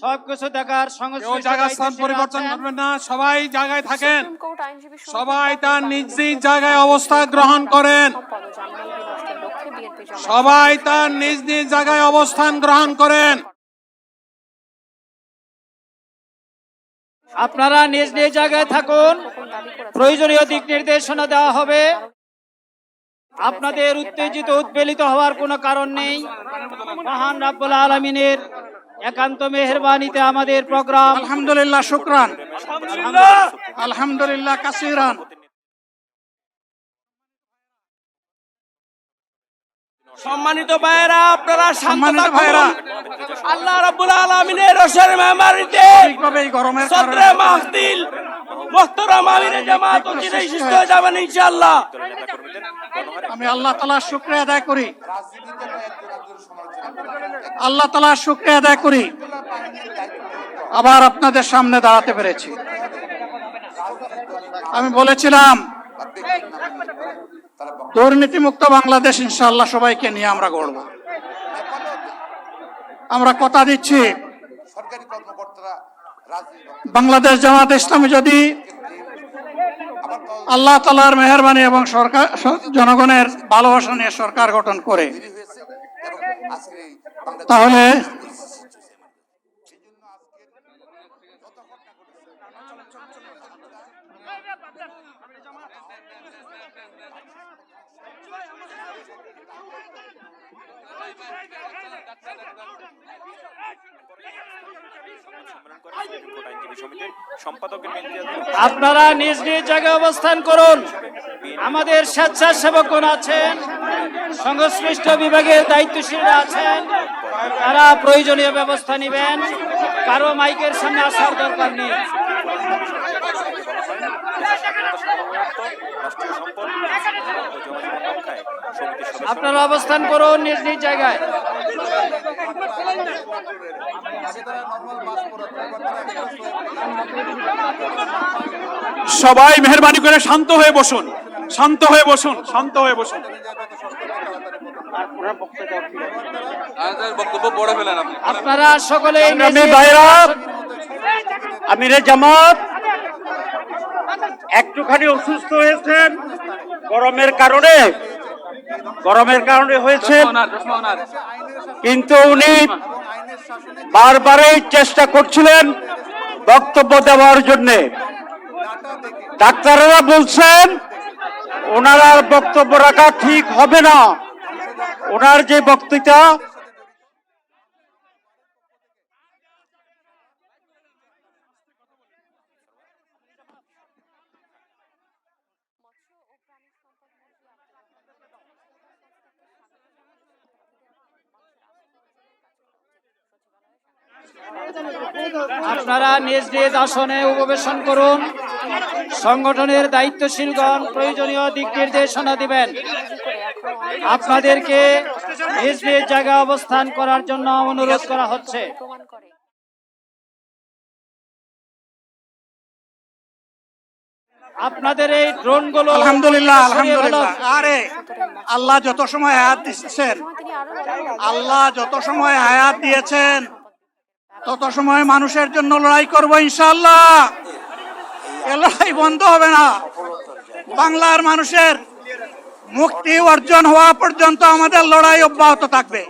সবকিছু দেখার কেউ সংশ্লিষ্ট জায়গা স্থান দায়িত্বশীল পরিবর্তন আছেন। করবেন না, সবাই জায়গায় থাকেন। সুপ্রিম কোর্ট আইনজীবী সমিতি সবাই দাবি তার বাতিল নিজ নোটিশ নিজ জায়গায় অবস্থান গ্রহণ করেন। পদযান নির্বিঘ্ন নষ্টের লক্ষ্যে বিএনপি জামায়াত সবাই তার নিজ নিজ জায়গায় অবস্থান গ্রহণ করেন। আপনারা নিজ নিজ জায়গায় থাকুন, দাবি করেছেন। প্রয়োজনীয় দিক নির্দেশনা দেওয়া হবে। আপনাদের উত্তেজিত উদ্বেলিত হওয়ার কোনো কারণ নেই। মহান রাব্বুল আলামিনের একান্ত মেহেরবানিতে আমাদের প্রোগ্রাম আলহামদুলিল্লাহ, শুকরান, আলহামদুলিল্লাহ কাসিরান। সম্মানিত ভাইয়েরা, আপনারা শান্ত সম্মানিত থাকুন। ভাইয়েরা, আল্লাহ রাব্বুল আলামিনের রসের মেহমানিতে ঠিকভাবে এই গরমের সদরে মাহফিল মুহতারাম আমিরে জামাত অচিরেই সুস্থ হয়ে যাবেন ইনশাআল্লাহ। আমি আল্লাহ তাআলার শুকরিয়া আদায় করি, আল্লাহ তাআলার শুকরিয়া আদায় করি আবার আপনাদের সামনে দাঁড়াতে পেরেছি। আমি বলেছিলাম দুর্নীতিমুক্ত বাংলাদেশ ইনশাআল্লাহ সবাইকে নিয়ে আমরা গড়ব। আমরা কথা দিচ্ছি, বাংলাদেশ জামাত ইসলামী যদি আল্লাহ তাআলার মেহেরবানি এবং সরকার জনগণের ভালোবাসা নিয়ে সরকার গঠন করে, তাহলে আপনারা নিজ নিজ জায়গায় অবস্থান করুন। আমাদের স্বেচ্ছাসেবকগণ আছেন, সংশ্লিষ্ট বিভাগের দায়িত্বশীলরা আছেন, তারা প্রয়োজনীয় ব্যবস্থা নেবেন। কারো মাইকের সামনে আসার দরকার নেই। আপনারা অবস্থান করুন নিজ নিজ জায়গায়। সবাই মেহেরবানি করে শান্ত হয়ে বসুন, শান্ত হয়ে বসুন, শান্ত হয়ে বসুন। আপনারা সকলে আমিরে জামাত একটুখানি অসুস্থ হয়েছেন, গরমের কারণে হয়েছে, কিন্তু উনি বারবারই চেষ্টা করছিলেন বক্তব্য দেওয়ার জন্য। ডাক্তারেরা বলছেন ওনার আর বক্তব্য রাখা ঠিক হবে না। ওনার যে বক্তৃতা আপনারা নিজ নিজ আসনে উপবেশন করুন। সংগঠনের দায়িত্বশীলগণ প্রয়োজনীয় দিক নির্দেশনা দিবেন। আপনাদেরকে নিজ নিজ জায়গায় অবস্থান করার জন্য অনুরোধ করা হচ্ছে। প্রমাণ করে আপনাদের এই ড্রোনগুলো আলহামদুলিল্লাহ, আলহামদুলিল্লাহ। আরে আল্লাহ যত সময় হায়াত দিয়েছেন, তিনি আরো বলেন, আল্লাহ যত সময় হায়াত দিয়েছেন তত সময় মানুষের জন্য লড়াই করবো ইনশাআল্লাহ। এ লড়াই বন্ধ হবে না। বাংলার মানুষের মুক্তি অর্জন হওয়া পর্যন্ত আমাদের লড়াই অব্যাহত থাকবে।